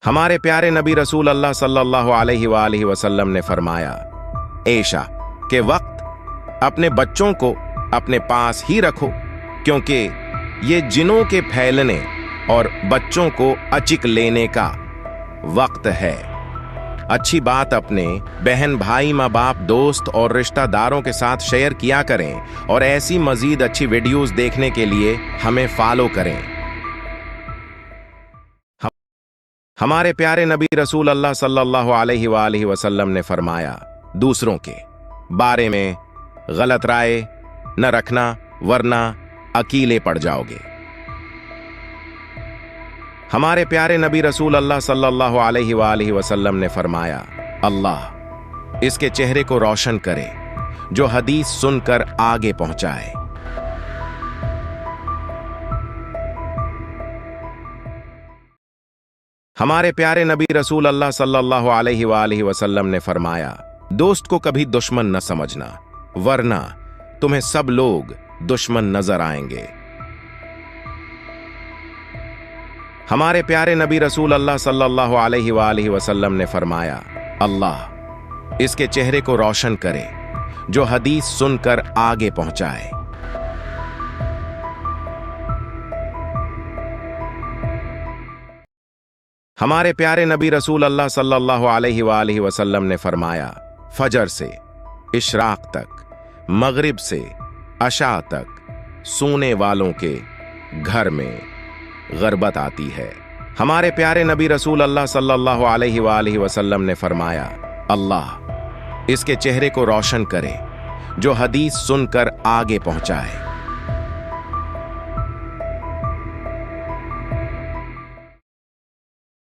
हमारे प्यारे नबी रसूल अल्लाह सल्लल्लाहु अलैहि वसल्लम ने फरमाया, ऐशा के वक्त अपने बच्चों को अपने पास ही रखो, क्योंकि ये जिनों के फैलने और बच्चों को अचिक लेने का वक्त है। अच्छी बात अपने बहन भाई माँ बाप दोस्त और रिश्तेदारों के साथ शेयर किया करें और ऐसी मजीद अच्छी वीडियोस देखने के लिए हमें फॉलो करें। हमारे प्यारे नबी रसूल अल्लाह सल्लल्लाहु अलैहि वसल्लम ने फरमाया, दूसरों के बारे में गलत राय न रखना, वरना अकेले पड़ जाओगे। हमारे प्यारे नबी रसूल अल्लाह सल्लल्लाहु अलैहि वसल्लम ने फरमाया, अल्लाह इसके चेहरे को रोशन करे जो हदीस सुनकर आगे पहुंचाए। हमारे प्यारे नबी रसूल अल्लाह सल्लल्लाहु अलैहि वसल्लम ने फरमाया, दोस्त को कभी दुश्मन न समझना, वरना तुम्हें सब लोग दुश्मन नजर आएंगे। हमारे प्यारे नबी रसूल अल्लाह सल्लल्लाहु अलैहि वसल्लम ने फरमाया, अल्लाह इसके चेहरे को रोशन करे जो हदीस सुनकर आगे पहुंचाए। हमारे प्यारे नबी रसूल अल्लाह सल्लल्लाहु अलैहि वसल्लम ने फरमाया, फजर से इशराक तक, मगरिब से अशा तक सोने वालों के घर में गरबत आती है। हमारे प्यारे नबी रसूल अल्लाह सल्लल्लाहु अलैहि वसल्लम ने फरमाया, अल्लाह इसके चेहरे को रोशन करे जो हदीस सुनकर आगे पहुंचाए।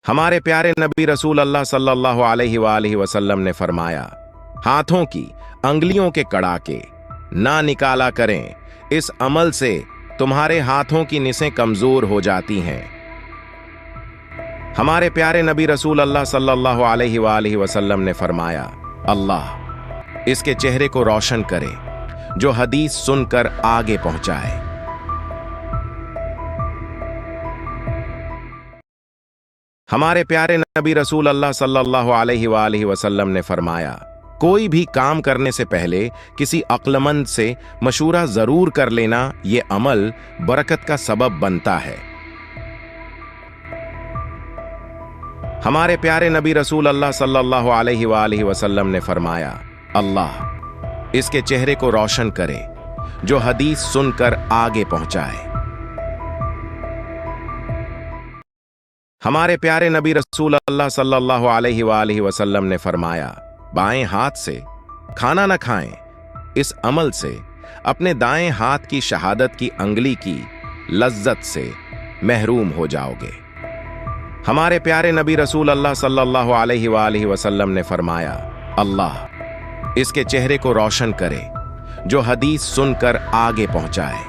हमारे प्यारे नबी रसूल अल्लाह सल्लल्लाहु अलैहि वसल्लम ने फरमाया, हाथों की अंगुलियों के कड़ाके ना निकाला करें, इस अमल से तुम्हारे हाथों की निसें कमजोर हो जाती हैं। हमारे प्यारे नबी रसूल अल्लाह सल्लल्लाहु अलैहि वसल्लम ने फरमाया, अल्लाह इसके चेहरे को रोशन करे जो हदीस सुनकर आगे पहुंचाए। हमारे प्यारे नबी रसूल अल्लाह सल्लल्लाहु अलैहि वसल्लम ने फरमाया, कोई भी काम करने से पहले किसी अक्लमंद से मशूरा जरूर कर लेना, ये अमल बरकत का सबब बनता है। हमारे प्यारे नबी रसूल अल्लाह सल्लल्लाहु अलैहि वसल्लम ने फरमाया, अल्लाह इसके चेहरे को रोशन करे जो हदीस सुनकर आगे पहुंचाए। हमारे प्यारे नबी रसूल अल्लाह सल्लल्लाहु अलैहि वसल्लम ने फरमाया, बाएं हाथ से खाना न खाएं, इस अमल से अपने दाएं हाथ की शहादत की अंगुली की लज्जत से महरूम हो जाओगे। हमारे प्यारे नबी रसूल अल्लाह सल्लल्लाहु अलैहि वसल्लम ने फरमाया, अल्लाह इसके चेहरे को रोशन करे जो हदीस सुनकर आगे पहुंचाए।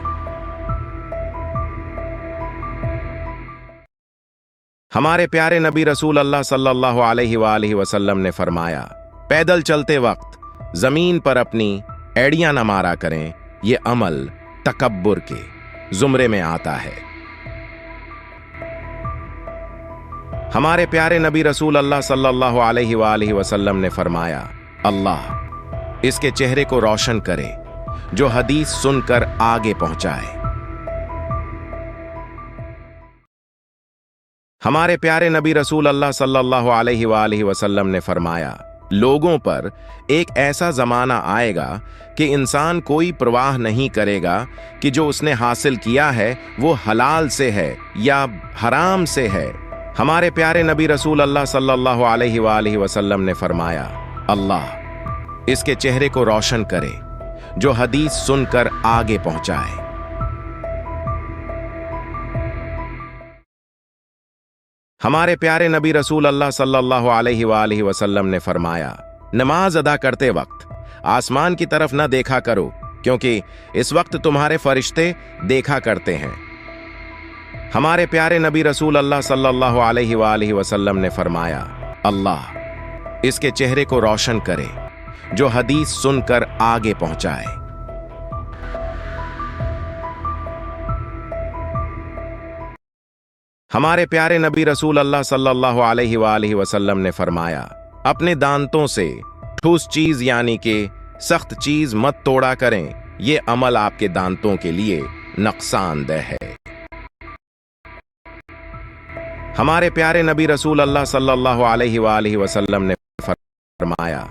हमारे प्यारे नबी रसूल अल्लाह सल्लल्लाहु अलैहि वसल्लम ने फरमाया, पैदल चलते वक्त जमीन पर अपनी एड़ियां न मारा करें, यह अमल तकब्बुर के जुमरे में आता है। हमारे प्यारे नबी रसूल अल्लाह सल्लल्लाहु अलैहि वसल्लम ने फरमाया, अल्लाह इसके चेहरे को रोशन करे जो हदीस सुनकर आगे पहुंचाए। हमारे प्यारे नबी रसूल अल्लाह सल्लल्लाहु अलैहि वसल्लम ने फरमाया, लोगों पर एक ऐसा जमाना आएगा कि इंसान कोई परवाह नहीं करेगा कि जो उसने हासिल किया है वो हलाल से है या हराम से है। हमारे प्यारे नबी रसूल अल्लाह सल्लल्लाहु अलैहि वसल्लम ने फरमाया, अल्लाह इसके चेहरे को रोशन करे जो हदीस सुनकर आगे पहुंचाए। हमारे प्यारे नबी रसूल अल्लाह सल्लल्लाहु अलैहि वसल्लम ने फरमाया, नमाज अदा करते वक्त आसमान की तरफ न देखा करो, क्योंकि इस वक्त तुम्हारे फरिश्ते देखा करते हैं। हमारे प्यारे नबी रसूल अल्लाह सल्लल्लाहु अलैहि वसल्लम ने फरमाया, अल्लाह इसके चेहरे को रोशन करे जो हदीस सुनकर आगे पहुंचाए। हमारे प्यारे नबी रसूल अल्लाह सल्लल्लाहु अलैहि वसल्लम ने फरमाया, अपने दांतों से ठोस चीज यानी कि सख्त चीज मत तोड़ा करें, ये अमल आपके दांतों के लिए नुकसानदेह है। हमारे प्यारे नबी रसूल अल्लाह सल्लल्लाहु अलैहि वसल्लम ने फरमाया,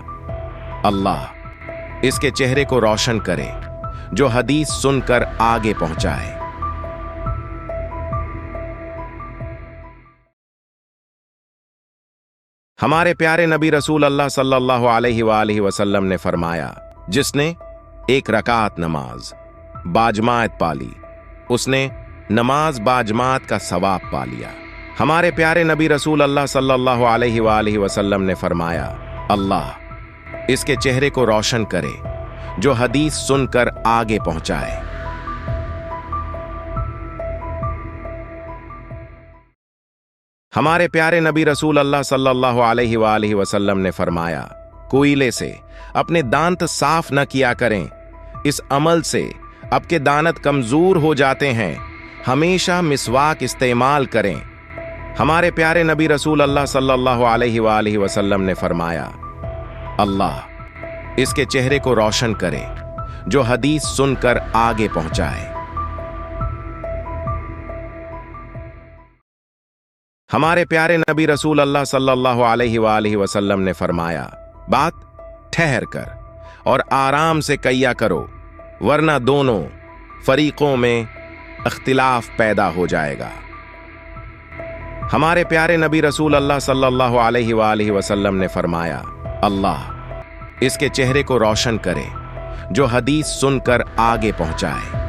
अल्लाह इसके चेहरे को रोशन करे जो हदीस सुनकर आगे पहुंचाए। हमारे प्यारे नबी रसूल अल्लाह सल्लल्लाहु अलैहि वसल्लम ने फरमाया, जिसने एक रकात नमाज बाजमात पा ली, उसने नमाज बाजमात का सवाब पा लिया। हमारे प्यारे नबी रसूल अल्लाह सल्लल्लाहु अलैहि वसल्लम ने फरमाया, अल्लाह इसके चेहरे को रोशन करे जो हदीस सुनकर आगे पहुंचाए। हमारे प्यारे नबी रसूल अल्लाह सल्लल्लाहु अलैहि वसल्लम ने फरमाया, कोयले से अपने दांत साफ न किया करें, इस अमल से आपके दांत कमजोर हो जाते हैं, हमेशा मिसवाक इस्तेमाल करें। हमारे प्यारे नबी रसूल अल्लाह सल्लल्लाहु अलैहि वसल्लम ने फरमाया, अल्लाह इसके चेहरे को रोशन करे जो हदीस सुनकर आगे पहुंचाए। हमारे प्यारे नबी रसूल अल्लाह सल्लल्लाहु अलैहि वसल्लम ने फरमाया, बात ठहर कर और आराम से कहिया करो, वरना दोनों फरीकों में इख्तिलाफ पैदा हो जाएगा। हमारे प्यारे नबी रसूल अल्लाह सल्लल्लाहु अलैहि वसल्लम ने फरमाया, अल्लाह इसके चेहरे को रोशन करे जो हदीस सुनकर आगे पहुंचाए।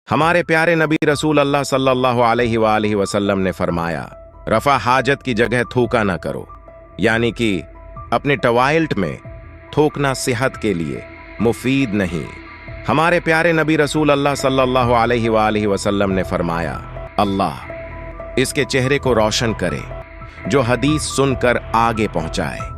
हमारे प्यारे नबी रसूल अल्लाह सल्लल्लाहु अलैहि वसल्लम ने फरमाया, रफा हाजत की जगह थूका ना करो, यानी कि अपने टॉयलेट में थूकना सेहत के लिए मुफीद नहीं। हमारे प्यारे नबी रसूल अल्लाह सल्लल्लाहु अलैहि वसल्लम ने फरमाया, अल्लाह इसके चेहरे को रोशन करे जो हदीस सुनकर आगे पहुंचाए।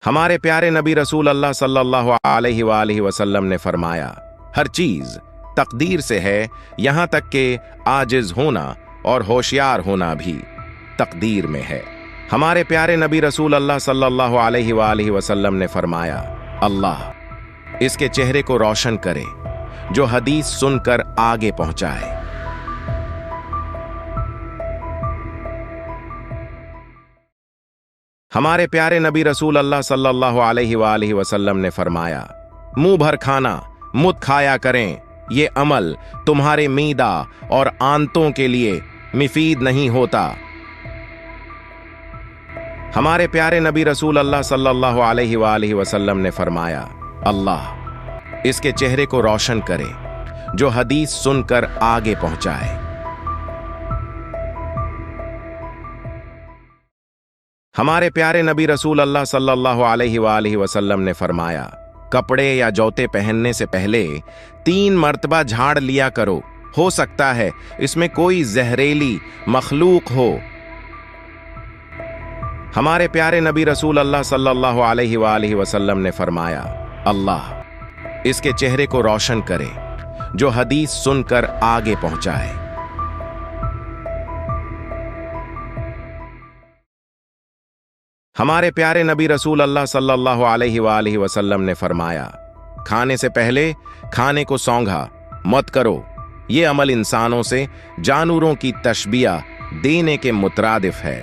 हमारे प्यारे नबी रसूल अल्लाह सल्लल्लाहु अलैहि वसल्लम ने फरमाया, हर चीज तकदीर से है, यहां तक कि आजिज होना और होशियार होना भी तकदीर में है। हमारे प्यारे नबी रसूल अल्लाह सल्लल्लाहु अलैहि वसल्लम ने फरमाया, अल्लाह इसके चेहरे को रोशन करे जो हदीस सुनकर आगे पहुंचाए। हमारे प्यारे नबी रसूल अल्लाह सल्लल्लाहु अलैहि वसल्लम ने फरमाया, मुंह भर खाना मुत खाया करें, ये अमल तुम्हारे मीदा और आंतों के लिए मुफीद नहीं होता। हमारे प्यारे नबी रसूल अल्लाह सल्लल्लाहु अलैहि वसल्लम ने फरमाया, अल्लाह इसके चेहरे को रोशन करे जो हदीस सुनकर आगे पहुंचाए। हमारे प्यारे नबी रसूल अल्लाह सल्लल्लाहु अलैहि वसल्लम ने फरमाया, कपड़े या जूते पहनने से पहले 3 मर्तबा झाड़ लिया करो, हो सकता है इसमें कोई जहरीली मखलूक हो। हमारे प्यारे नबी रसूल अल्लाह सल्लल्लाहु अलैहि वसल्लम ने फरमाया, अल्लाह इसके चेहरे को रोशन करे जो हदीस सुनकर आगे पहुंचाए। हमारे प्यारे नबी रसूल अल्लाह सल्लल्लाहु अलैहि वसल्लम ने फरमाया, खाने से पहले खाने को सौंघा मत करो, ये अमल इंसानों से जानवरों की तशबिया देने के मुतरादिफ है।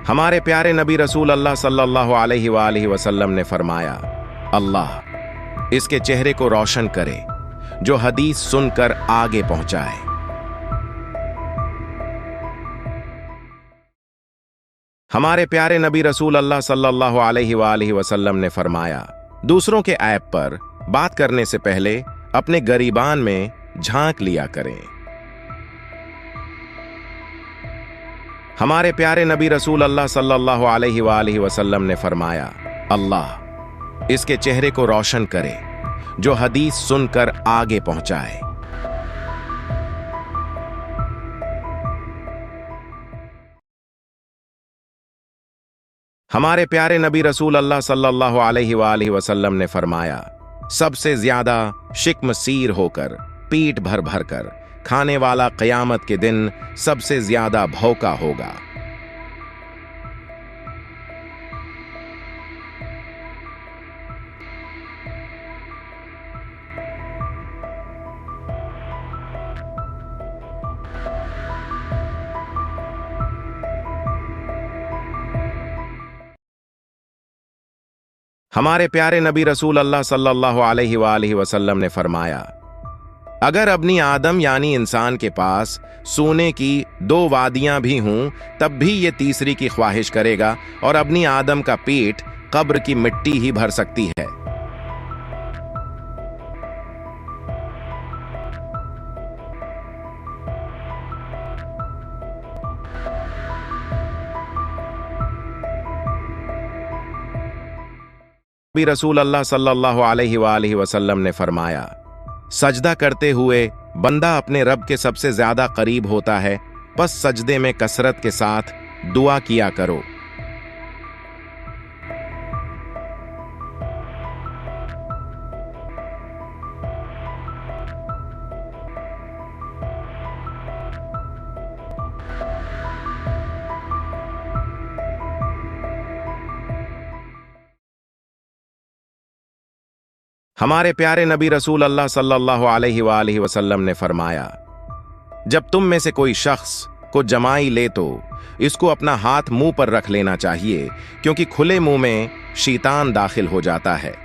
हमारे प्यारे नबी रसूल अल्लाह सल्लल्लाहु अलैहि वसल्लम ने फरमाया, अल्लाह इसके चेहरे को रोशन करे जो हदीस सुनकर आगे पहुंचाए। हमारे प्यारे नबी रसूल अल्लाह सल्लल्लाहु अलैहि वसल्लम ने फरमाया, दूसरों के ऐब पर बात करने से पहले अपने गरीबान में झांक लिया करें। हमारे प्यारे नबी रसूल अल्लाह सल्लल्लाहु अलैहि वसल्लम ने फरमाया, अल्लाह इसके चेहरे को रोशन करे जो हदीस सुनकर आगे पहुंचाए। हमारे प्यारे नबी रसूल अल्लाह सल्लल्लाहु अलैहि वसल्लम ने फरमाया, सबसे ज्यादा शिकमसीर होकर पीठ भर भर कर खाने वाला क़यामत के दिन सबसे ज्यादा भौंका होगा। हमारे प्यारे नबी रसूल अल्लाह सल्लल्लाहु अलैहि वसल्लम ने फरमाया, अगर अपनी आदम यानी इंसान के पास सोने की 2 वादियां भी हों तब भी ये तीसरी की ख्वाहिश करेगा और अपनी आदम का पेट कब्र की मिट्टी ही भर सकती है। नबी रसूल अल्लाह सल्लल्लाहु अलैहि वसल्लम ने फरमाया, सजदा करते हुए बंदा अपने रब के सबसे ज्यादा करीब होता है, बस सजदे में कसरत के साथ दुआ किया करो। हमारे प्यारे नबी रसूल अल्लाह सल्लल्लाहु अलैहि वसल्लम ने फरमाया, जब तुम में से कोई शख्स को जमाई ले तो इसको अपना हाथ मुंह पर रख लेना चाहिए, क्योंकि खुले मुंह में शैतान दाखिल हो जाता है।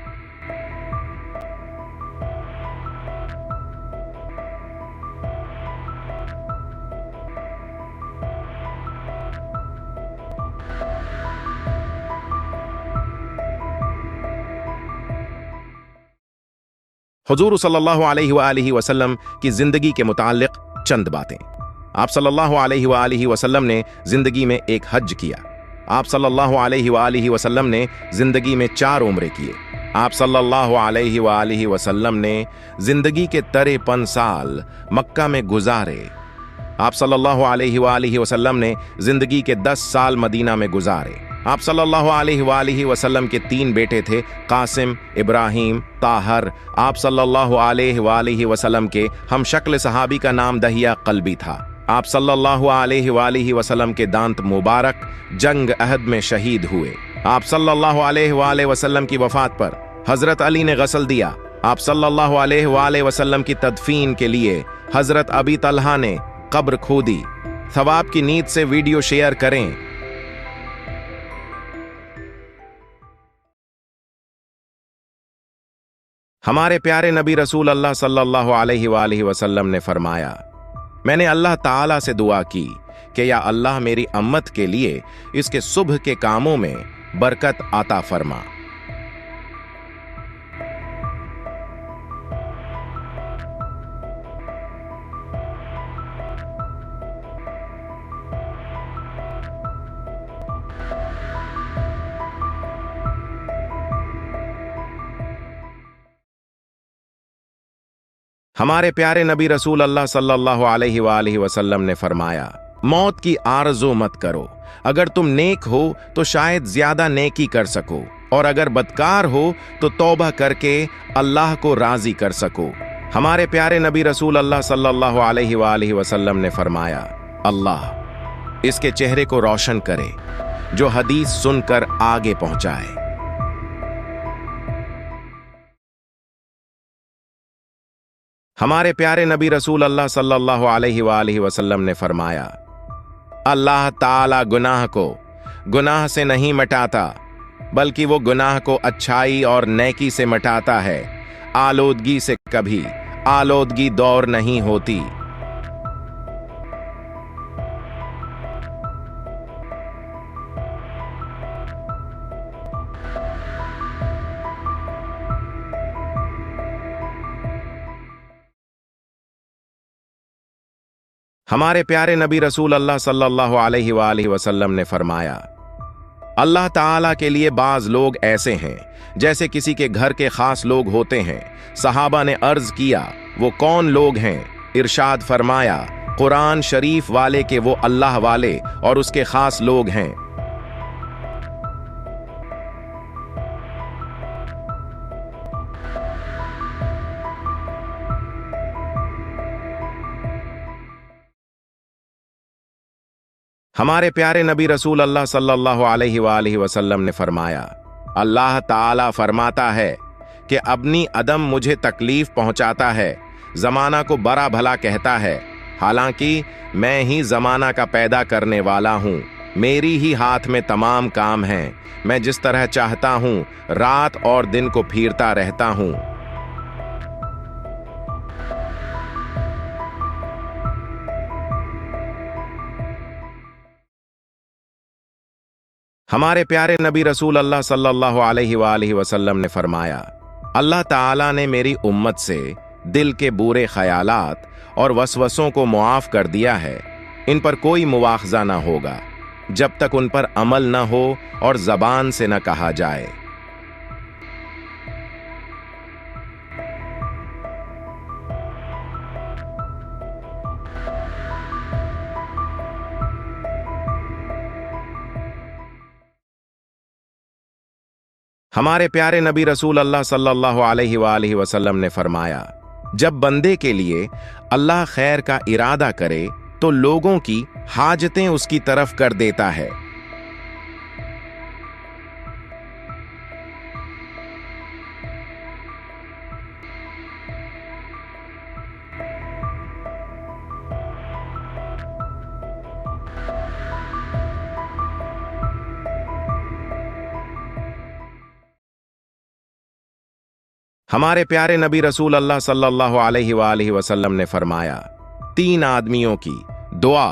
हुजूर सल्लल्लाहु अलैहि वसल्लम की जिंदगी के मुताल्लिक चंद बातें। आप सल्लल्लाहु अलैहि वसल्लम ने जिंदगी में एक हज किया। आप सल्लल्लाहु अलैहि वसल्लम ने जिंदगी में 4 उम्रे किए। आप सल्लल्लाहु अलैहि वसल्लम ने जिंदगी के 53 साल मक्का में गुजारे। आप सल्लल्लाहु अलैहि वसल्लम ने जिंदगी के 10 साल मदीना में गुजारे। आप सल्लल्लाहु अलैहि वसल्लम के 3 बेटे थे, कासिम, इब्राहिम, ताहर। आप सल्लल्लाहु अलैहि वसल्लम के हम शक्ल सहाबी का नाम दहिया कल्बी था। आप सल्लल्लाहु अलैहि वसल्लम के दांत मुबारक जंग अहद में शहीद हुए। आप सल्लल्लाहु अलैहि वसल्लम की वफात पर हजरत अली ने गसल दिया। आप सल्लल्लाहु अलैहि वसल्लम की तदफीन के लिए हजरत अबी तलहा ने कब्र खोदी। सवाब की नीयत से वीडियो शेयर करें। हमारे प्यारे नबी रसूल अल्लाह सल्लल्लाहु अलैहि वसल्लम ने फरमाया, मैंने अल्लाह ताला से दुआ की कि या अल्लाह मेरी अम्मत के लिए इसके सुबह के कामों में बरकत अता फरमा। हमारे प्यारे नबी रसूल अल्लाह सल्लल्लाहु अलैहि वसल्लम ने फरमाया, मौत की आरज़ू मत करो। अगर तुम नेक हो तो शायद ज्यादा नेकी कर सको, और अगर बदकार हो तो तौबा करके अल्लाह को राजी कर सको। हमारे प्यारे नबी रसूल अल्लाह सल्लल्लाहु अलैहि वसल्लम ने फरमाया, अल्लाह इसके चेहरे को रोशन करे जो हदीस सुनकर आगे पहुंचाए। हमारे प्यारे नबी रसूल अल्लाह सल्लल्लाहु अलैहि वसल्लम ने फरमाया, अल्लाह ताला गुनाह को गुनाह से नहीं मिटाता, बल्कि वो गुनाह को अच्छाई और नेकी से मिटाता है। आलोदगी से कभी आलोदगी दौर नहीं होती। हमारे प्यारे नबी रसूल अल्लाह सल्लल्लाहु अलैहि वसल्लम ने फरमाया, अल्लाह ताला के लिए बाज लोग ऐसे हैं जैसे किसी के घर के खास लोग होते हैं। सहाबा ने अर्ज किया, वो कौन लोग हैं? इरशाद फरमाया, कुरान शरीफ वाले के वो अल्लाह वाले और उसके खास लोग हैं। हमारे प्यारे नबी रसूल अल्लाह सल्लल्लाहु अलैहि वसल्लम ने फरमाया, अल्लाह ताला फरमाता है कि अपनी अदम मुझे तकलीफ पहुंचाता है, जमाना को बड़ा भला कहता है, हालांकि मैं ही जमाना का पैदा करने वाला हूँ, मेरी ही हाथ में तमाम काम हैं, मैं जिस तरह चाहता हूँ रात और दिन को फिरता रहता हूँ। हमारे प्यारे नबी रसूल अल्लाह सल्लल्लाहु अलैहि वसल्लम ने फरमाया, अल्लाह ताला ने मेरी उम्मत से दिल के बुरे ख्यालात और वसवसों को मुआफ कर दिया है, इन पर कोई मुआखजा ना होगा जब तक उन पर अमल ना हो और जबान से न कहा जाए। हमारे प्यारे नबी रसूल अल्लाह सल्लल्लाहु अलैहि वसल्लम ने फरमाया, जब बंदे के लिए अल्लाह खैर का इरादा करे तो लोगों की हाजतें उसकी तरफ कर देता है। हमारे प्यारे नबी रसूल अल्लाह सल्लल्लाहु अलैहि वसल्लम ने फरमाया, 3 आदमियों की दुआ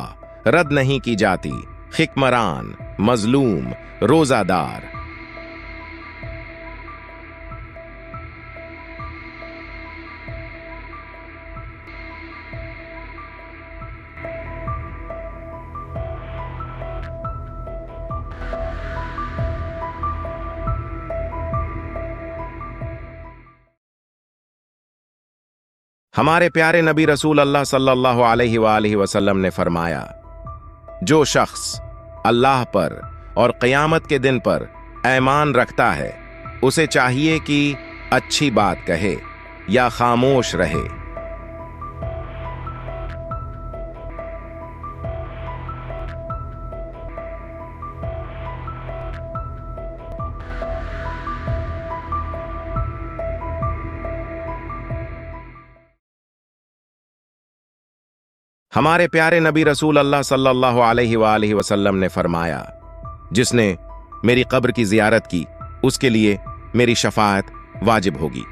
रद्द नहीं की जाती, खिकमरान, मजलूम, रोजादार। हमारे प्यारे नबी रसूल अल्लाह सल्लल्लाहु अलैहि वसल्लम ने फरमाया, जो शख्स अल्लाह पर और क़यामत के दिन पर ईमान रखता है, उसे चाहिए कि अच्छी बात कहे या खामोश रहे। हमारे प्यारे नबी रसूल अल्लाह सल्लल्लाहु अलैहि वसल्लम ने फरमाया, जिसने मेरी कब्र की जियारत की उसके लिए मेरी शफाअत वाजिब होगी।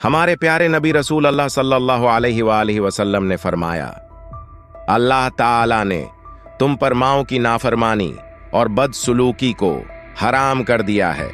हमारे प्यारे नबी रसूल अल्लाह सल्लल्लाहु अलैहि वसल्लम ने फरमाया, अल्लाह ताला ने तुम पर माओं की नाफरमानी और बदसलूकी को हराम कर दिया है।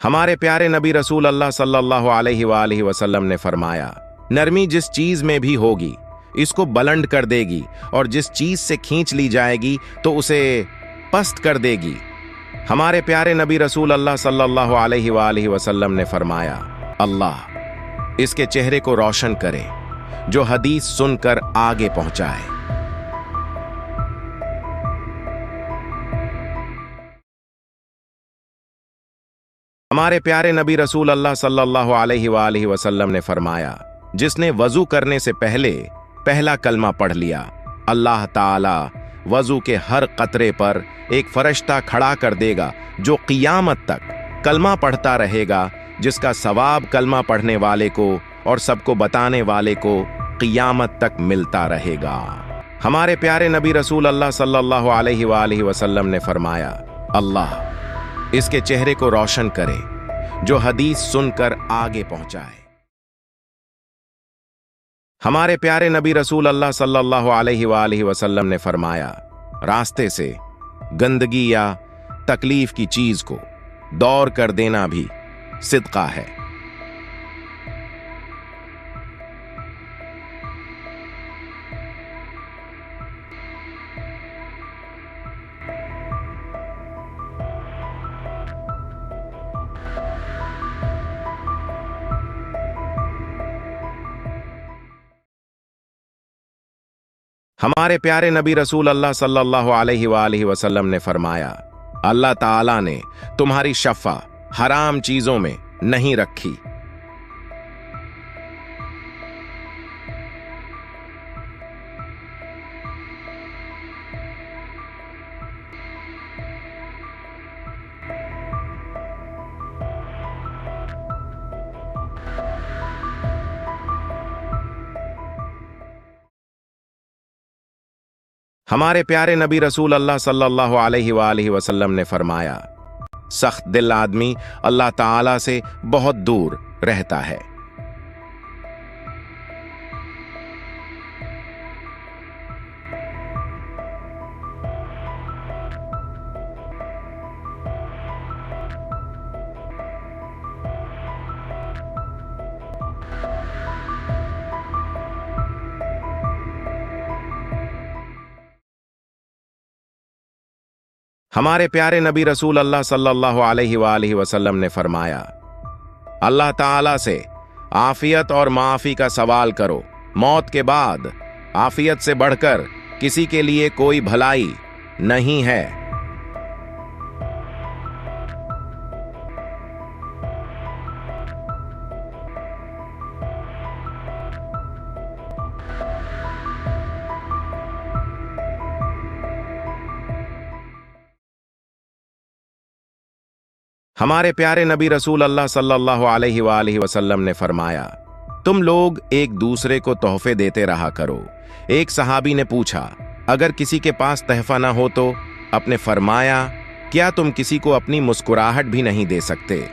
हमारे प्यारे नबी रसूल अल्लाह सल्लल्लाहु अलैहि वसल्लम ने फरमाया, नरमी जिस चीज में भी होगी इसको बुलंद कर देगी, और जिस चीज से खींच ली जाएगी तो उसे पस्त कर देगी। हमारे प्यारे नबी रसूल अल्लाह सल्लल्लाहु अलैहि वसल्लम ने फरमाया, अल्लाह इसके चेहरे को रोशन करे जो हदीस सुनकर आगे पहुंचाए। हमारे प्यारे नबी रसूल अल्लाह सल्लल्लाहु अलैहि वसल्लम ने फरमाया, जिसने वजू करने से पहले पहला कलमा पढ़ लिया, अल्लाह ताला वजू के हर कतरे पर एक फरिश्ता खड़ा कर देगा जो क़ियामत तक कलमा पढ़ता रहेगा, जिसका सवाब कलमा पढ़ने वाले को और सबको बताने वाले को क़ियामत तक मिलता रहेगा। हमारे प्यारे नबी रसूल अल्लाह सल्लल्लाहु अलैहि वसल्लम ने फरमाया, अल्लाह इसके चेहरे को रोशन करे जो हदीस सुनकर आगे पहुंचाए। हमारे प्यारे नबी रसूल अल्लाह सल्लल्लाहु अलैहि वसल्लम ने फरमाया, रास्ते से गंदगी या तकलीफ की चीज को दौर कर देना भी सिदका है। हमारे प्यारे नबी रसूल अल्लाह सल्लल्लाहु अलैहि वसल्लम ने फरमाया, अल्लाह ताला ने तुम्हारी शफ़ा हराम चीजों में नहीं रखी। हमारे प्यारे नबी रसूल अल्लाह सल्लल्लाहु अलैहि वसल्लम ने फरमाया, सख्त दिल आदमी अल्लाह ताला से बहुत दूर रहता है। हमारे प्यारे नबी रसूल अल्लाह सल्लल्लाहु अलैहि वसल्लम ने फरमाया, अल्लाह ताला से आफियत और माफी का सवाल करो। मौत के बाद आफियत से बढ़कर किसी के लिए कोई भलाई नहीं है। हमारे प्यारे नबी रसूल अल्लाह सल्लल्लाहु अलैहि वसल्लम ने फरमाया, तुम लोग एक दूसरे को तोहफे देते रहा करो। एक सहाबी ने पूछा, अगर किसी के पास तहफा ना हो तो? आपने फरमाया, क्या तुम किसी को अपनी मुस्कुराहट भी नहीं दे सकते?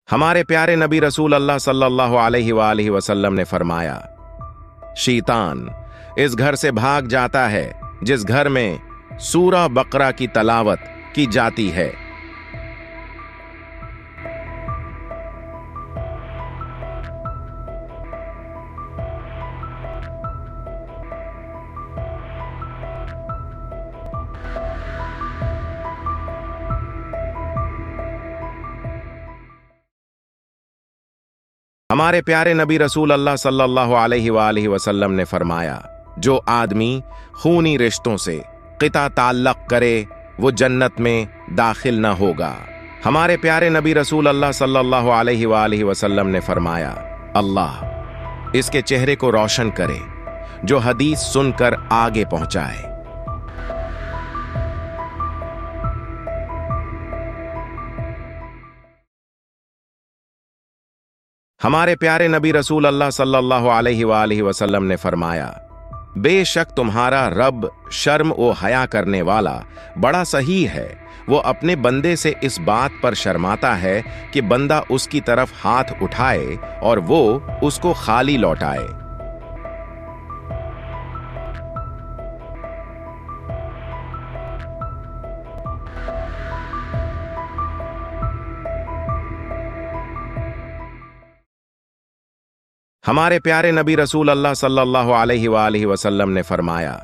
हमारे प्यारे नबी रसूल अल्लाह सल्लल्लाहु अलैहि वसल्लम ने फरमाया, शैतान इस घर से भाग जाता है जिस घर में सूरा बकरा की तलावत की जाती है। हमारे प्यारे नबी रसूल अल्लाह सल्लल्लाहु अलैहि वसल्लम ने फरमाया, जो आदमी खूनी रिश्तों से क़िता ताल्लुक़ करे वो जन्नत में दाखिल न होगा। हमारे प्यारे नबी रसूल अल्लाह सल्लल्लाहु अलैहि वसल्लम ने फरमाया, अल्लाह इसके चेहरे को रोशन करे जो हदीस सुनकर आगे पहुंचाए। हमारे प्यारे नबी रसूल अल्लाह सल्लल्लाहु अलैहि वसल्लम ने फरमाया, बेशक तुम्हारा रब शर्म व हया करने वाला बड़ा सही है। वो अपने बंदे से इस बात पर शर्माता है कि बंदा उसकी तरफ हाथ उठाए और वो उसको खाली लौटाए। हमारे प्यारे नबी रसूल अल्लाह सल्लल्लाहु अलैहि वसल्लम ने फरमाया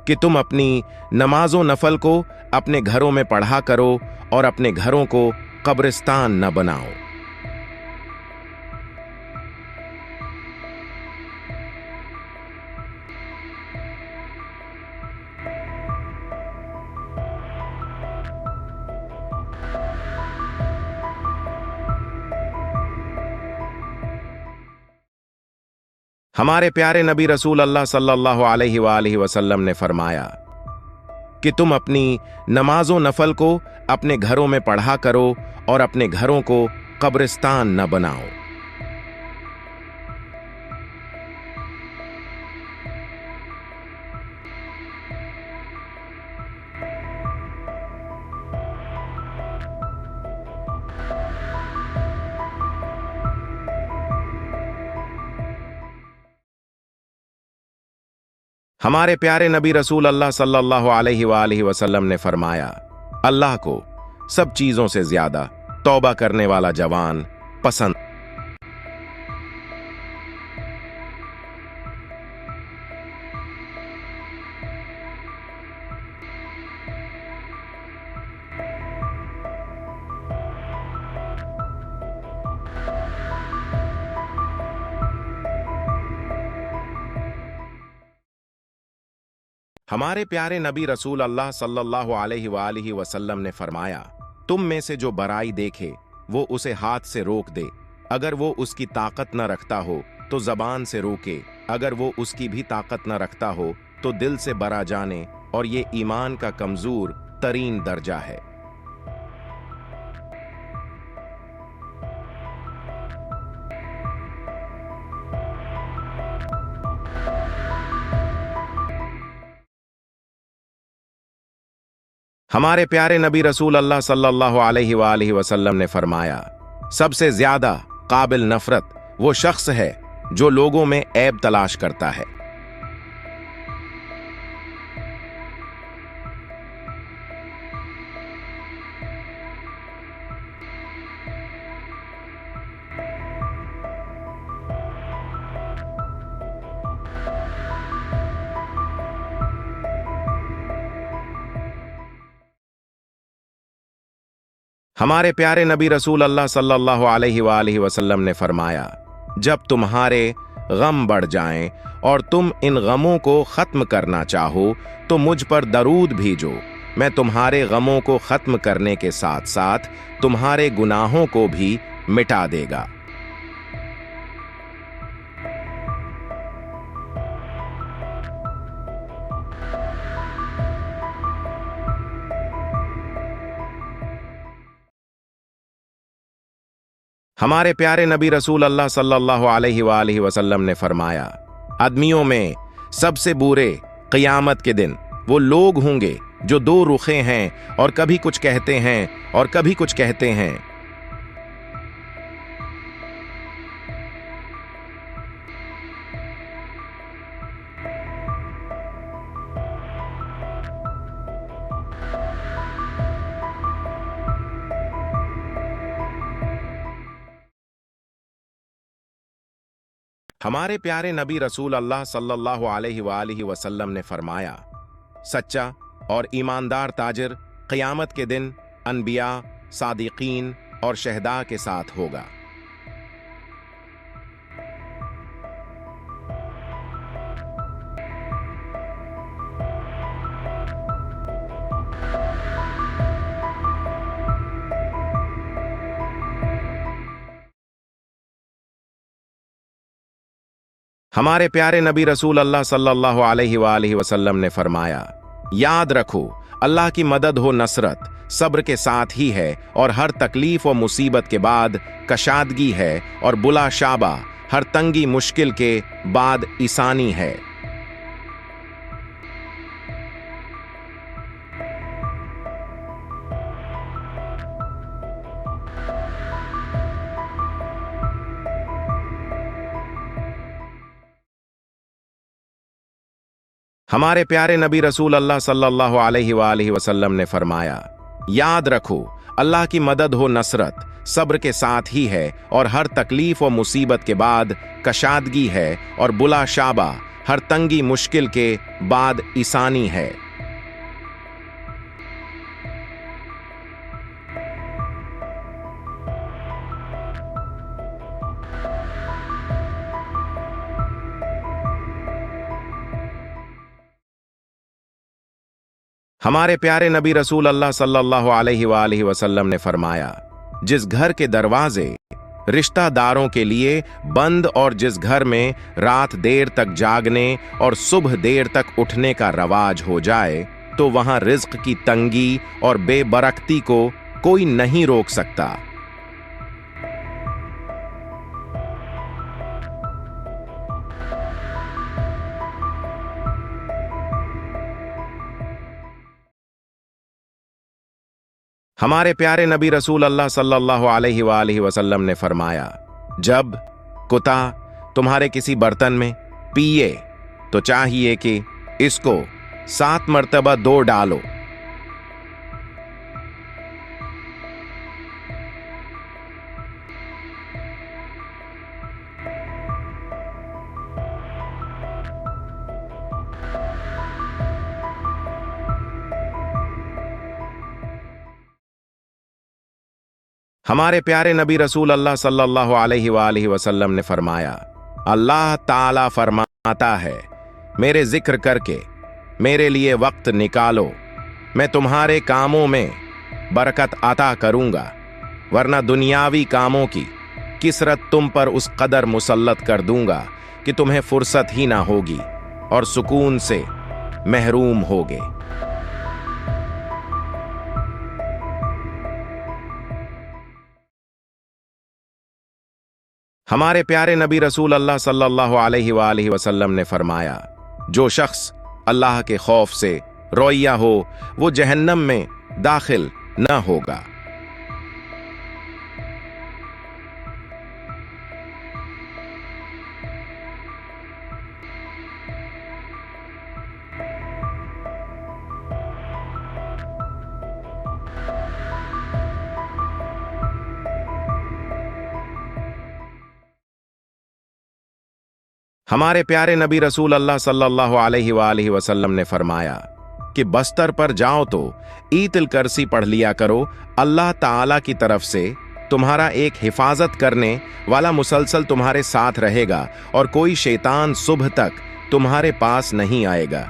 कि तुम अपनी नमाजों नफल को अपने घरों में पढ़ा करो और अपने घरों को कब्रिस्तान न बनाओ। हमारे प्यारे नबी रसूल अल्लाह सल्लल्लाहु अलैहि वसल्लम ने फरमाया कि तुम अपनी नमाजों नफल को अपने घरों में पढ़ा करो और अपने घरों को कब्रिस्तान न बनाओ। हमारे प्यारे नबी रसूल अल्लाह सल्लल्लाहु अलैहि वसल्लम ने फरमाया, अल्लाह को सब चीजों से ज्यादा तौबा करने वाला जवान पसंद। हमारे प्यारे नबी रसूल अल्लाह सल्लल्लाहु अलैहि वालिहि वसल्लम ने फरमाया, तुम में से जो बराई देखे वो उसे हाथ से रोक दे, अगर वो उसकी ताकत न रखता हो तो जबान से रोके, अगर वो उसकी भी ताकत न रखता हो तो दिल से बरा जाने, और ये ईमान का कमजोर तरीन दर्जा है। हमारे प्यारे नबी रसूल अल्लाह सल्लल्लाहु अलैहि वसल्लम ने फरमाया, सबसे ज्यादा काबिल नफरत वो शख्स है जो लोगों में ऐब तलाश करता है। हमारे प्यारे नबी रसूल अल्लाह सल्लल्लाहु अलैहि वसल्लम ने फरमाया, जब तुम्हारे गम बढ़ जाएं और तुम इन गमों को खत्म करना चाहो तो मुझ पर दरूद भेजो, मैं तुम्हारे गमों को खत्म करने के साथ साथ तुम्हारे गुनाहों को भी मिटा देगा। हमारे प्यारे नबी रसूल अल्लाह सल्लल्लाहु अलैहि वसल्लम ने फरमाया, आदमियों में सबसे बुरे क़यामत के दिन वो लोग होंगे जो दो रुखे हैं और कभी कुछ कहते हैं और कभी कुछ कहते हैं। हमारे प्यारे नबी रसूल अल्लाह सल्लल्लाहु अलैहि वसल्लम ने फरमाया, सच्चा और ईमानदार ताजिर क़यामत के दिन अनबिया, सादिकीन और शहदा के साथ होगा। हमारे प्यारे नबी रसूल अल्लाह सल्लल्लाहु अलैहि वसल्लम ने फरमाया, याद रखो अल्लाह की मदद हो नसरत सब्र के साथ ही है, और हर तकलीफ और मुसीबत के बाद कशादगी है, और बुला शाबा हर तंगी मुश्किल के बाद ईसानी है। हमारे प्यारे नबी रसूल अल्लाह सल्लल्लाहु अलैहि वसल्लम ने फरमाया, याद रखो अल्लाह की मदद हो नसरत सब्र के साथ ही है, और हर तकलीफ और मुसीबत के बाद कशादगी है, और बुला शाबा हर तंगी मुश्किल के बाद ईसानी है। हमारे प्यारे नबी रसूल अल्लाह सल्लल्लाहु अलैहि वसल्लम ने फरमाया, जिस घर के दरवाजे रिश्तेदारों के लिए बंद और जिस घर में रात देर तक जागने और सुबह देर तक उठने का रवाज हो जाए तो वहां रिज्क की तंगी और बेबरकती को कोई नहीं रोक सकता। हमारे प्यारे नबी रसूल अल्लाह सल्लल्लाहु अलैहि वसल्लम ने फरमाया, जब कुत्ता तुम्हारे किसी बर्तन में पिए तो चाहिए कि इसको 7 मर्तबा दो डालो। हमारे प्यारे नबी रसूल अल्लाह सल्लल्लाहु अलैहि वसल्लम ने फरमाया, अल्लाह ताला फरमाता है, मेरे जिक्र करके मेरे लिए वक्त निकालो, मैं तुम्हारे कामों में बरकत अता करूंगा, वरना दुनियावी कामों की किसरत तुम पर उस कदर मुसल्लत कर दूंगा कि तुम्हें फुर्सत ही ना होगी और सुकून से महरूम होगे। हमारे प्यारे नबी रसूल अल्लाह सल्लल्लाहु अलैहि वसल्लम ने फरमाया, जो शख्स अल्लाह के खौफ से रोइया हो वो जहन्नम में दाखिल न होगा। हमारे प्यारे नबी रसूल अल्लाह सल्लल्लाहु अलैहि वसल्लम ने फरमाया कि बस्तर पर जाओ तो ईतिल करसी पढ़ लिया करो, अल्लाह ताला की तरफ से तुम्हारा एक हिफाजत करने वाला मुसलसल तुम्हारे साथ रहेगा और कोई शैतान सुबह तक तुम्हारे पास नहीं आएगा।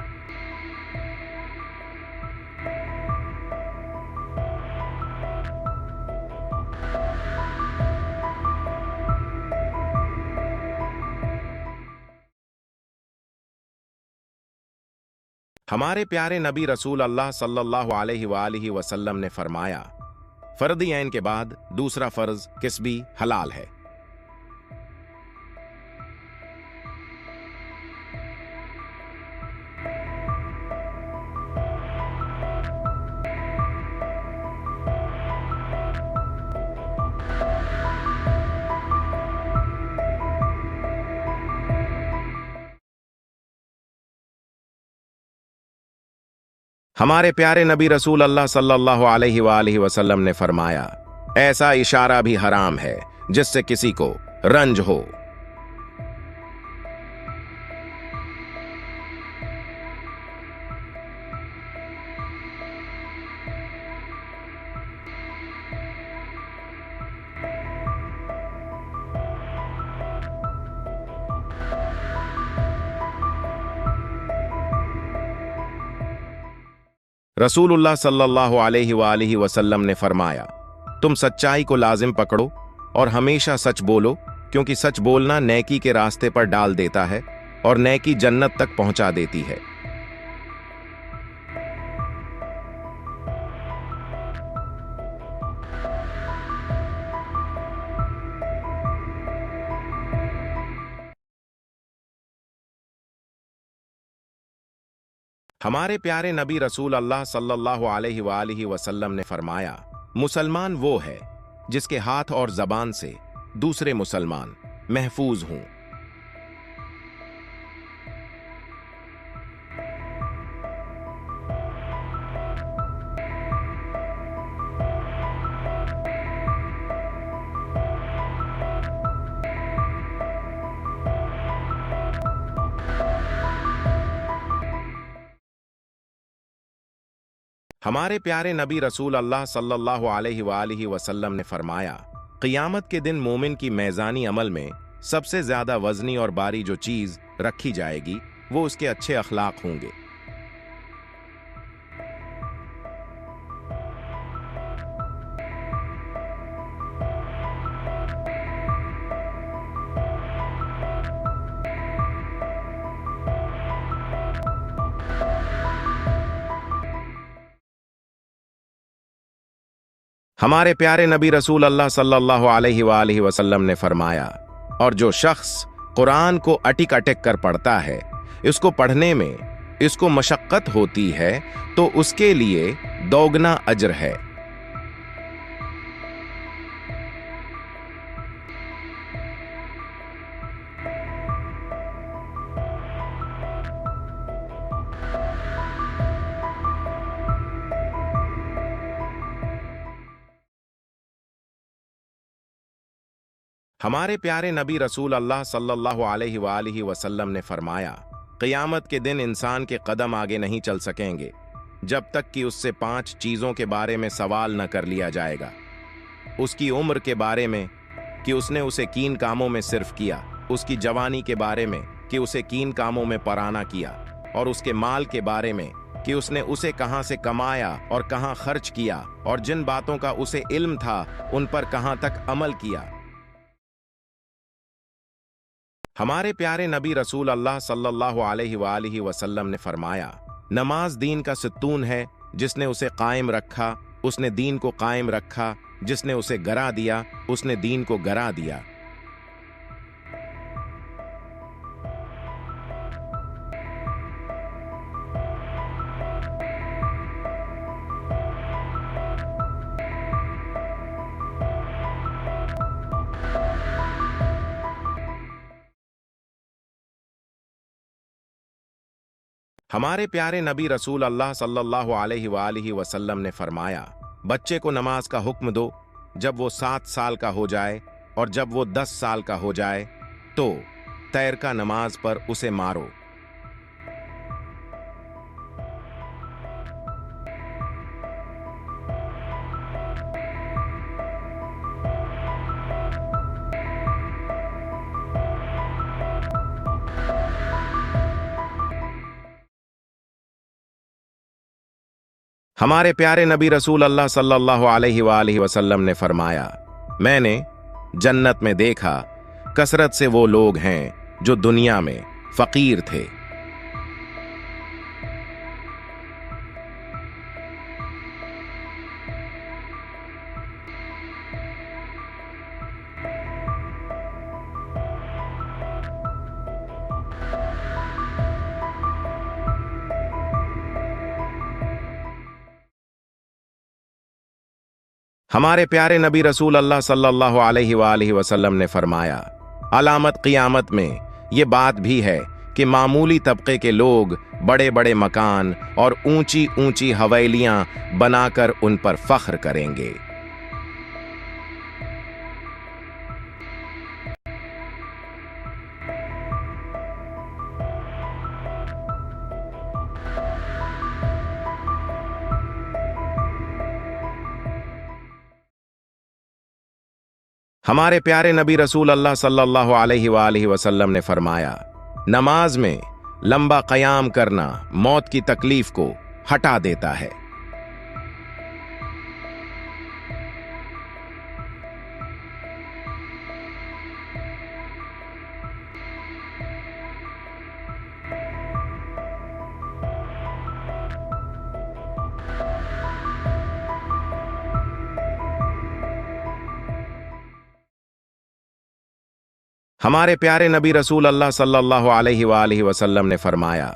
हमारे प्यारे नबी रसूल अल्लाह सल्लल्लाहु अलैहि वसल्लम ने फरमाया, फर्द ऐन के बाद दूसरा फर्ज किस्बी हलाल है। हमारे प्यारे नबी रसूल अल्लाह सल्लल्लाहु अलैहि वसल्लम ने फरमाया, ऐसा इशारा भी हराम है जिससे किसी को रंज हो। रसूलुल्लाह सल्लल्लाहु अलैहि वसल्लम ने फरमाया, तुम सच्चाई को लाजिम पकड़ो और हमेशा सच बोलो, क्योंकि सच बोलना नेकी के रास्ते पर डाल देता है और नेकी जन्नत तक पहुंचा देती है। हमारे प्यारे नबी रसूल अल्लाह सल्लल्लाहु अलैहि वसल्लम ने फरमाया, मुसलमान वो है जिसके हाथ और जबान से दूसरे मुसलमान महफूज हों। हमारे प्यारे नबी रसूल अल्लाह सल्लल्लाहु अलैहि वसल्लम ने फरमाया, क़ियामत के दिन मोमिन की मैज़ानी अमल में सबसे ज्यादा वजनी और बारी जो चीज रखी जाएगी वो उसके अच्छे अखलाक होंगे। हमारे प्यारे नबी रसूल अल्लाह सल्लल्लाहु अलैहि वसल्लम ने फरमाया, और जो शख्स कुरान को अटिक अटक कर पढ़ता है, इसको पढ़ने में इसको मशक्कत होती है तो उसके लिए दोगुना अज्र है। हमारे प्यारे नबी रसूल अल्लाह सल्लल्लाहु अलैहि वसल्लम ने फरमाया, क़ियामत के दिन इंसान के कदम आगे नहीं चल सकेंगे जब तक कि उससे 5 चीज़ों के बारे में सवाल न कर लिया जाएगा। उसकी उम्र के बारे में कि उसने उसे कीन कामों में सिर्फ किया, उसकी जवानी के बारे में कि उसे कीन कामों में पराना किया, اور اس کے مال کے بارے میں کہ اس نے اسے کہاں سے کمایا اور کہاں خرچ کیا، اور جن باتوں کا اسے علم تھا ان پر کہاں تک عمل کیا۔ ہمارے پیارے نبی رسول اللہ صلی اللہ علیہ وآلہ وسلم نے فرمایا، نماز دین کا ستون ہے، جس نے اسے قائم رکھا اس نے دین کو قائم رکھا، جس نے اسے گرا دیا اس نے دین کو گرا دیا۔ ہمارے پیارے نبی رسول اللہ صلی اللہ علیہ وآلہ وسلم نے فرمایا، بچے کو نماز کا حکم دو جب وہ 7 سال کا ہو جائے، اور جب وہ 10 سال کا ہو جائے تو تیرکا نماز پر اسے مارو۔ ہمارے پیارے نبی رسول اللہ صلی اللہ علیہ وآلہ وسلم نے فرمایا، میں نے جنت میں دیکھا کثرت سے وہ لوگ ہیں جو دنیا میں فقیر تھے۔ ہمارے پیارے نبی رسول اللہ صلی اللہ علیہ وآلہ وسلم نے فرمایا، علامت قیامت میں یہ بات بھی ہے کہ معمولی طبقے کے لوگ بڑے بڑے مکان اور اونچی اونچی حویلیاں بنا کر ان پر فخر کریں گے۔ ہمارے پیارے نبی رسول اللہ صلی اللہ علیہ وآلہ وسلم نے فرمایا، نماز میں لمبا قیام کرنا موت کی تکلیف کو ہٹا دیتا ہے۔ ہمارے پیارے نبی رسول اللہ صلی اللہ علیہ وآلہ وسلم نے فرمایا،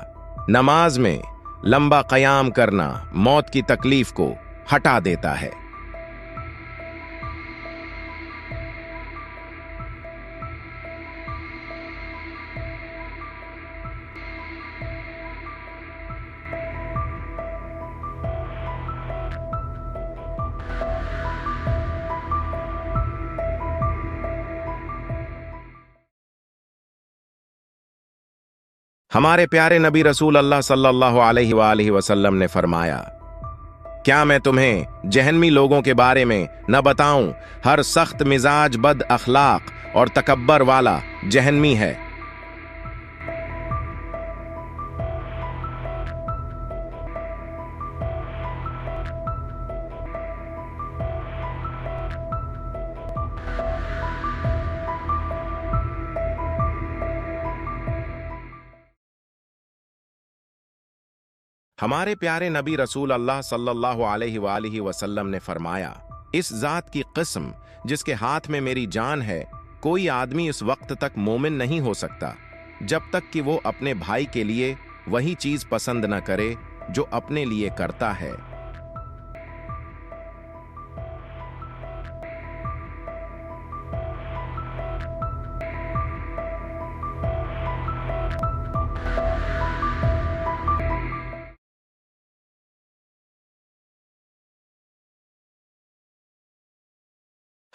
نماز میں لمبا قیام کرنا موت کی تکلیف کو ہٹا دیتا ہے۔ ہمارے پیارے نبی رسول اللہ صلی اللہ علیہ وآلہ وسلم نے فرمایا، کیا میں تمہیں جہنمی لوگوں کے بارے میں نہ بتاؤں؟ ہر سخت مزاج، بد اخلاق اور تکبر والا جہنمی ہے۔ ہمارے پیارے نبی رسول اللہ صلی اللہ علیہ وآلہ وسلم نے فرمایا، اس ذات کی قسم جس کے ہاتھ میں میری جان ہے، کوئی آدمی اس وقت تک مومن نہیں ہو سکتا جب تک کہ وہ اپنے بھائی کے لیے وہی چیز پسند نہ کرے جو اپنے لیے کرتا ہے۔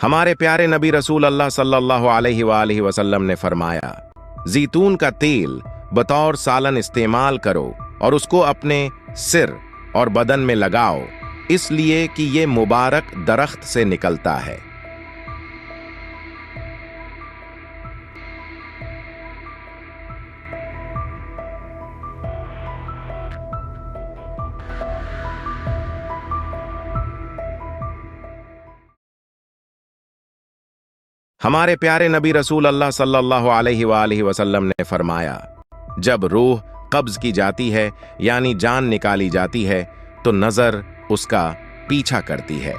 ہمارے پیارے نبی رسول اللہ صلی اللہ علیہ وآلہ وسلم نے فرمایا، زیتون کا تیل بطور سالن استعمال کرو اور اس کو اپنے سر اور بدن میں لگاؤ، اس لیے کہ یہ مبارک درخت سے نکلتا ہے۔ हमारे प्यारे नबी रसूल अल्लाह सल्लल्लाहु अलैहि वालैहि वसल्लम ने फरमाया, जब रूह कब्ज की जाती है यानी जान निकाली जाती है तो नजर उसका पीछा करती है।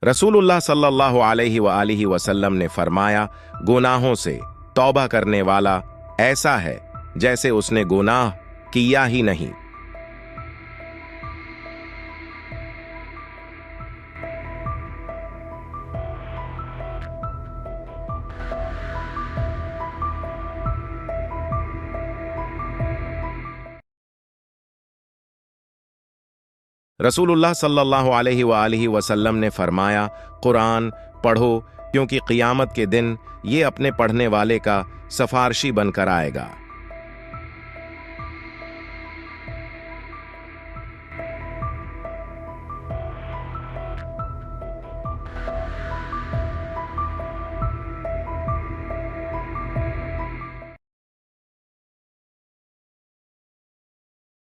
रसूलुल्लाह सल्लल्लाहु अलैहि वसल्लम ने फरमाया, गुनाहों से तौबा करने वाला ऐसा है जैसे उसने गुनाह किया ही नहीं। रसूलुल्लाह सल्लल्लाहु अलैहि वसल्लम ने फरमाया, कुरान पढ़ो क्योंकि क़ियामत के दिन ये अपने पढ़ने वाले का सफारशी बनकर आएगा।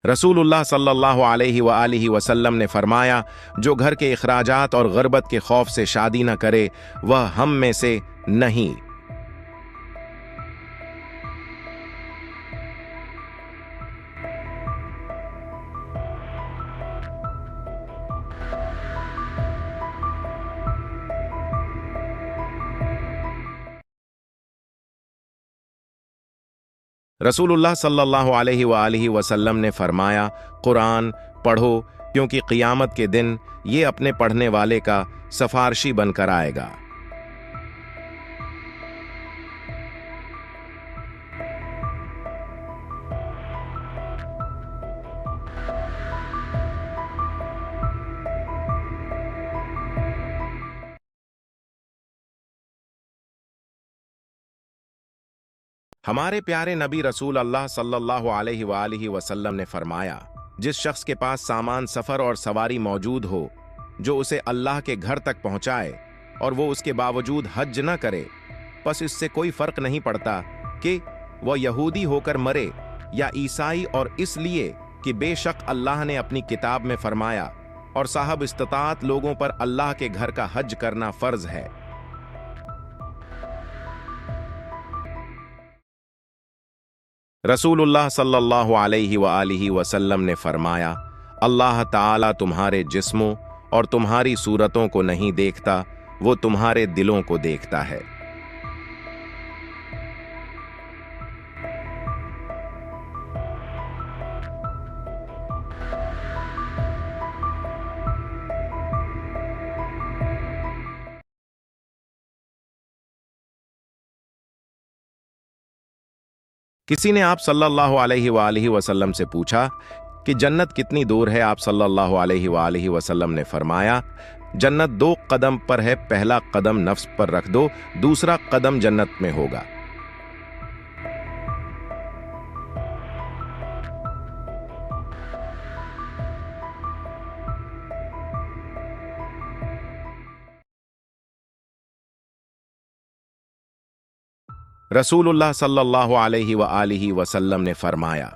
रसूलुल्लाह सल्लल्लाहु अलैहि वसल्लम ने फरमाया, जो घर के अखराजात और ग़रबत के खौफ से शादी न करे वह हम में से नहीं। रसूलुल्लाह सल्लल्लाहु अलैहि वसल्लम ने फरमाया, कुरान पढ़ो क्योंकि क़ियामत के दिन ये अपने पढ़ने वाले का सफारशी बनकर आएगा। हमारे प्यारे नबी रसूल अल्लाह सल्लल्लाहु अलैहि वसल्लम ने फरमाया, जिस शख्स के पास सामान सफ़र और सवारी मौजूद हो जो उसे अल्लाह के घर तक पहुंचाए और वो उसके बावजूद हज न करे, बस इससे कोई फ़र्क नहीं पड़ता कि वह यहूदी होकर मरे या ईसाई, और इसलिए कि बेशक अल्लाह ने अपनी किताब में फरमाया और साहब इस्तिताअत लोगों पर अल्लाह के घर का हज करना फ़र्ज है। रसूलुल्लाह सल्लल्लाहु अलैहि वसल्लम ने फरमाया, अल्लाह ताला तुम्हारे जिस्मों और तुम्हारी सूरतों को नहीं देखता, वो तुम्हारे दिलों को देखता है। किसी ने आप सल्लल्लाहु अलैहि वसल्लम से पूछा कि जन्नत कितनी दूर है। आप सल्लल्लाहु अलैहि वसल्लम ने फरमाया, जन्नत 2 कदम पर है, पहला कदम नफ्स पर रख दो, दूसरा कदम जन्नत में होगा। रसूलुल्लाह सल्लल्लाहु अलैहि वसल्लम ने फरमाया,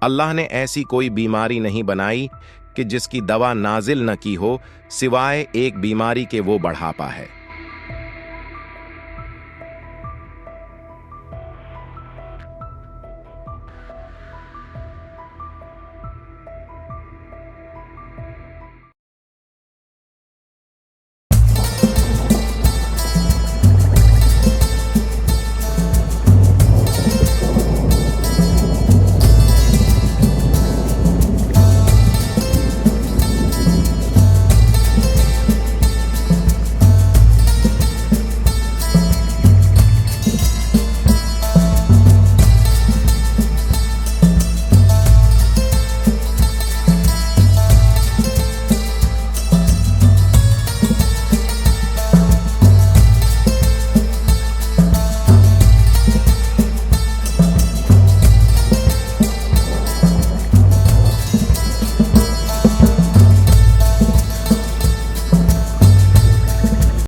अल्लाह ने ऐसी कोई बीमारी नहीं बनाई कि जिसकी दवा नाजिल न की हो सिवाय एक बीमारी के, वो बढ़ापा है।